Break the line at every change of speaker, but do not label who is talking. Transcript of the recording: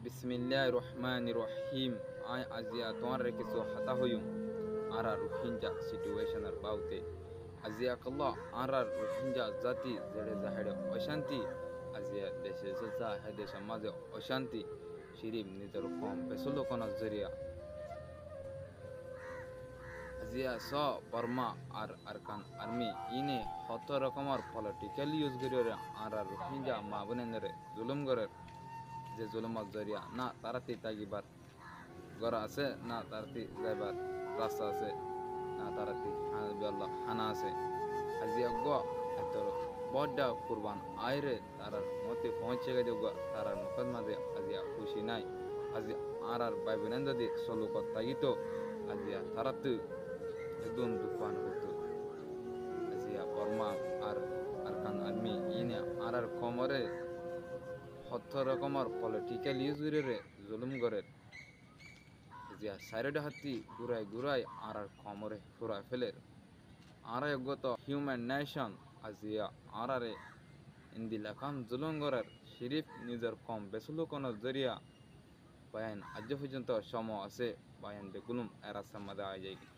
বিসমিল্লাহির রহমানির রহিম। আই আজিয়া তোমার কিছু হাতা হইম আরা রোহিঙ্গা সিচুয়েশনের বাউতে আজিয়া কল্লা আরা রোহিঙ্গা জাতি জেড়ে জাহেড়ে অশান্তি আজিয়া দেশে জলসা হে দেশের মাঝে অশান্তি শিরিম নিজের কম পেছলো কোন জরিয়া আজিয়া স বর্মা আর আরকান আর্মি ইনে হত রকমের পলিটিক্যাল ইউজ করিয়া আরা রোহিঙ্গা মা বোনেরে জুলুম করে যে জুলুমত জরিয়া না তারাতি তাগিবার ঘর আছে না তারাতি যাইবার রাস্তা আছে না তারাতি হানা আছে আজিয়া গ এত বড় কুরবান আইরে তারার মতে পৌঁছে গেছে তারার মুখের মাঝে আজিয়া খুশি নাই আজি আর ভাই বোনেন যদি সলুকত তাগিত আজিয়া তারাতে একদম দুঃখান হতো আজিয়া বর্মা আর আরকান আর্মি ইনে আর কমরে হত রকমের পলিটিক্যাল ইউজ করে জুলুম করে যে সাইড হাতি ঘুরাই ঘুরাই আর কমরে ফুরাই ফেলে আর গত হিউম্যান নেশন আজিয়া আরে ইন্দি লাখান জুলুম করার শরীফ নিজের কম বেসুলো কোনো জরিয়া বায়ান আজ পর্যন্ত সম আছে বায়ান বেগুলুম এরা সামাদা আই যায়